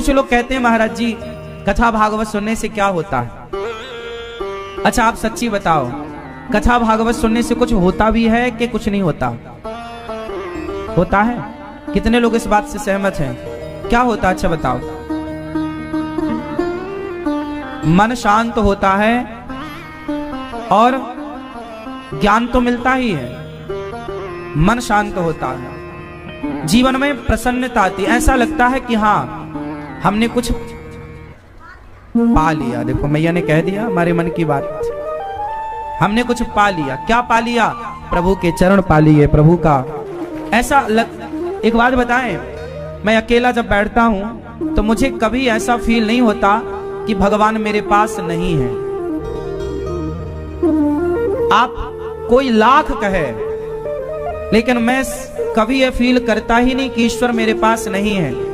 कुछ लोग कहते हैं महाराज जी कथा भागवत सुनने से क्या होता है। अच्छा आप सच्ची बताओ, कथा भागवत सुनने से कुछ होता भी है कि कुछ नहीं होता? होता है। कितने लोग इस बात से सहमत हैं? क्या होता है? अच्छा बताओ। मन शांत होता है और ज्ञान तो मिलता ही है। मन शांत होता है, जीवन में प्रसन्नता आती, ऐसा लगता है कि हाँ हमने कुछ पा लिया। देखो मैया ने कह दिया हमारे मन की बात, हमने कुछ पा लिया। क्या पा लिया? प्रभु के चरण पा लिए, प्रभु का ऐसा एक बात बताएं, मैं अकेला जब बैठता हूं तो मुझे कभी ऐसा फील नहीं होता कि भगवान मेरे पास नहीं है। आप कोई लाख कहे, लेकिन मैं कभी यह फील करता ही नहीं कि ईश्वर मेरे पास नहीं है।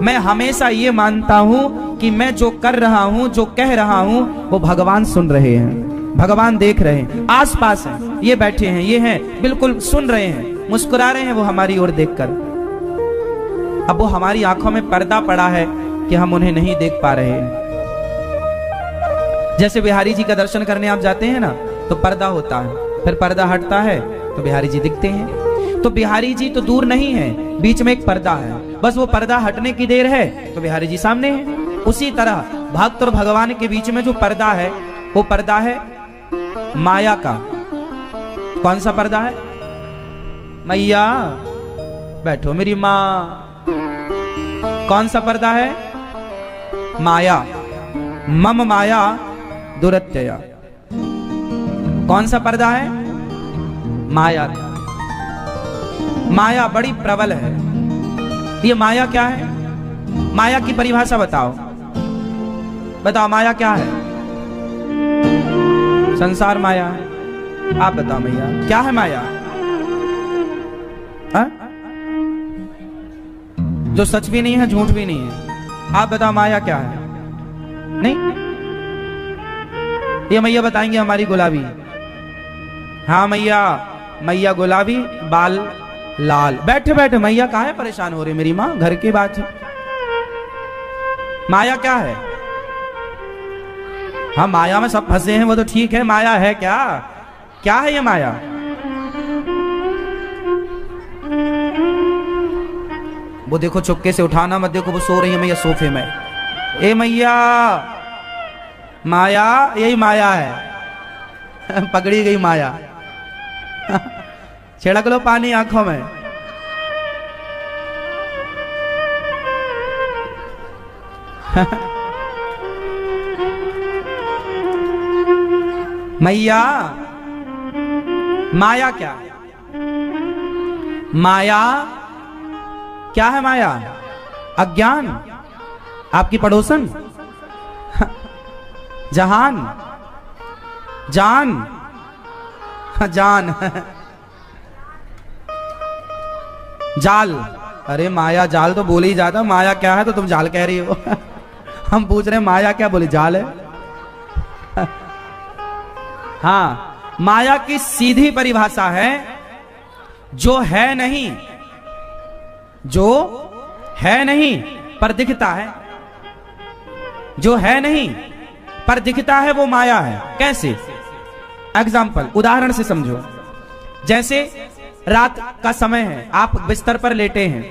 मैं हमेशा ये मानता हूं कि मैं जो कर रहा हूं, जो कह रहा हूं, वो भगवान सुन रहे हैं, भगवान देख रहे हैं, आस पास हैं, ये बैठे हैं, ये हैं, बिल्कुल सुन रहे हैं, मुस्कुरा रहे हैं वो हमारी ओर देखकर। अब वो हमारी आंखों में पर्दा पड़ा है कि हम उन्हें नहीं देख पा रहे हैं। जैसे बिहारी जी का दर्शन करने आप जाते हैं ना, तो पर्दा होता है, फिर पर्दा हटता है तो बिहारी जी दिखते हैं। तो बिहारी जी तो दूर नहीं है, बीच में एक पर्दा है, बस वो पर्दा हटने की देर है तो बिहारी जी सामने है। उसी तरह भक्त और भगवान के बीच में जो पर्दा है, वो पर्दा है माया का। कौन सा पर्दा है? मैया बैठो मेरी माँ। कौन सा पर्दा है? माया। मम माया दुरत्यया। कौन सा पर्दा है? माया। माया बड़ी प्रबल है। ये माया क्या है? माया की परिभाषा बताओ, बताओ माया क्या है? संसार माया है। आप बताओ मैया क्या है माया? हा? जो सच भी नहीं है, झूठ भी नहीं है। आप बताओ माया क्या है? नहीं, ये मैया बताएंगे हमारी गुलाबी। हाँ मैया, मैया गुलाबी, बाल लाल। बैठे बैठे मैया काहे परेशान हो रही मेरी माँ, घर की बात है। माया क्या है? हाँ माया में सब फंसे हैं, वो तो ठीक है। माया है क्या? क्या है ये माया? वो देखो चुपके से उठाना मत, देखो वो सो रही है मैया सोफे में। ए मैया, माया यही माया है। पकड़ी गई माया। छिड़क लो पानी आंखों में। मैया, माया क्या? माया क्या है? माया अज्ञान, आपकी पड़ोसन, जहान, जान, जान, जाल। अरे माया जाल तो बोले ही जाता, माया क्या है तो तुम जाल कह रही हो। हम पूछ रहे हैं माया क्या, बोले जाल है। हाँ, माया की सीधी परिभाषा है जो है नहीं, जो है नहीं पर दिखता है। जो है नहीं पर दिखता है वो माया है। कैसे? एग्जाम्पल, उदाहरण से समझो। जैसे रात का समय है, आप बिस्तर पर लेटे हैं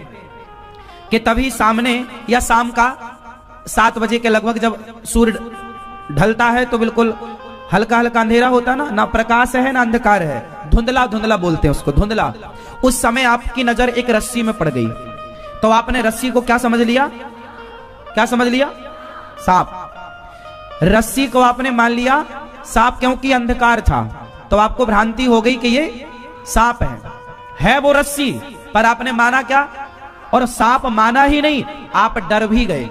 कि तभी सामने या शाम का 7 बजे के लगभग जब सूर्य ढलता है तो बिल्कुल हल्का हल्का अंधेरा होता ना प्रकाश है ना अंधकार है, धुंधला धुंधला बोलते हैं उसको, धुंधला। उस समय आपकी नजर एक रस्सी में पड़ गई, तो आपने रस्सी को क्या समझ लिया? क्या समझ लिया? सांप। रस्सी को आपने मान लिया सांप, क्योंकि अंधकार था, तो आपको भ्रांति हो गई कि ये सांप है वो रस्सी, पर आपने माना क्या? और सांप माना ही नहीं, आप डर भी गए,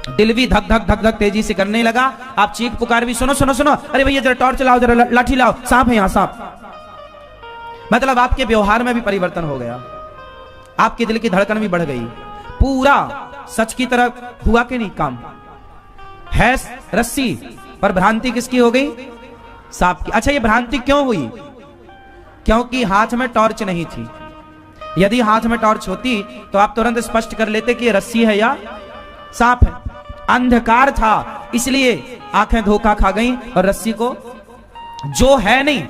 दिल भी धक धक धक धक तेजी से करने लगा। आप चीख पुकार भी, सुनो सुनो सुनो, अरे भैया जरा टॉर्च लाओ, जरा लाठी लाओ, सांप है यहाँ सांप। मतलब आपके व्यवहार में भी परिवर्तन हो गया, आपके दिल की धड़कन भी बढ़ गई, पूरा सच की तरह हुआ कि नहीं काम? है रस्सी, पर भ्रांति किसकी हो गई? सांप की। अच्छा, ये भ्रांति क्यों हुई? क्योंकि हाथ में टॉर्च नहीं थी। यदि हाथ में टॉर्च होती तो आप तुरंत स्पष्ट कर लेते कि ये रस्सी है या सांप है। अंधकार था इसलिए आंखें धोखा खा गई और रस्सी को जो है नहीं,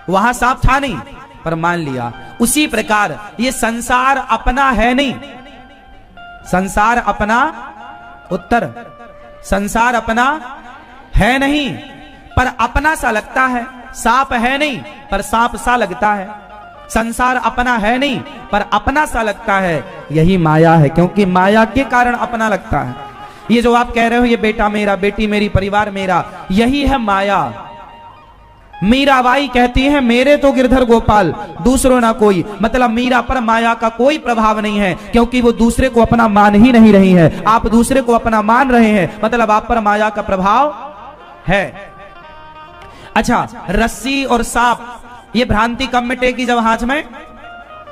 वहां सांप था नहीं पर मान लिया। उसी प्रकार ये संसार अपना है नहीं, संसार अपना, उत्तर, संसार अपना है नहीं पर अपना सा लगता है। सांप है नहीं पर सांप सा लगता है। संसार अपना है नहीं पर अपना सा लगता है। यही माया है, क्योंकि माया के कारण अपना लगता है। ये जो आप कह रहे हो ये बेटा मेरा, बेटी मेरी, परिवार मेरा, यही है माया। मीराबाई कहती है मेरे तो गिरधर गोपाल, दूसरों ना कोई। मतलब मीरा पर माया का कोई प्रभाव नहीं है, क्योंकि वो दूसरे को अपना मान ही नहीं रही है। आप दूसरे को अपना मान रहे हैं, मतलब आप पर माया का प्रभाव है। अच्छा, रस्सी और सांप, ये भ्रांति कब मिटेगी? जब हाथ में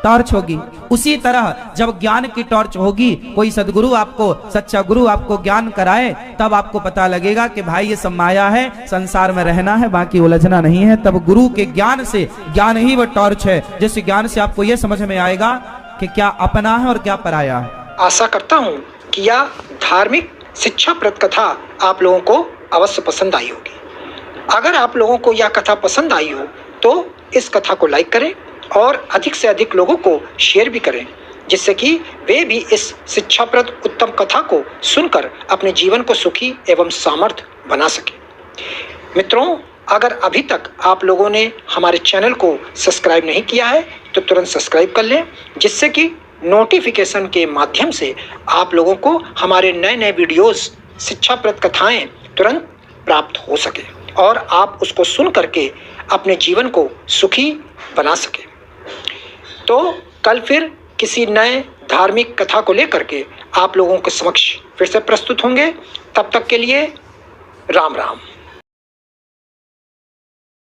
टॉर्च होगी। उसी तरह जब ज्ञान की टॉर्च होगी, कोई सदगुरु आपको, सच्चा गुरु आपको ज्ञान कराए, तब आपको पता लगेगा कि भाई ये सब माया है, संसार में रहना है, बाकी उलझना नहीं है। तब गुरु के ज्ञान से, ज्ञान ही वो टॉर्च है जिस ज्ञान से आपको यह समझ में आएगा कि क्या अपना है और क्या पराया है। आशा करता हूँ कि यह धार्मिक शिक्षाप्रद कथा आप लोगों को अवश्य पसंद आई होगी। अगर आप लोगों को यह कथा पसंद आई हो तो इस कथा को लाइक करें और अधिक से अधिक लोगों को शेयर भी करें, जिससे कि वे भी इस शिक्षाप्रद उत्तम कथा को सुनकर अपने जीवन को सुखी एवं सामर्थ्य बना सके। मित्रों, अगर अभी तक आप लोगों ने हमारे चैनल को सब्सक्राइब नहीं किया है तो तुरंत सब्सक्राइब कर लें, जिससे कि नोटिफिकेशन के माध्यम से आप लोगों को हमारे नए नए वीडियोस, शिक्षाप्रद कथाएं तुरंत प्राप्त हो सके और आप उसको सुन करके अपने जीवन को सुखी बना सके। तो कल फिर किसी नए धार्मिक कथा को लेकर के आप लोगों के समक्ष फिर से प्रस्तुत होंगे। तब तक के लिए राम राम।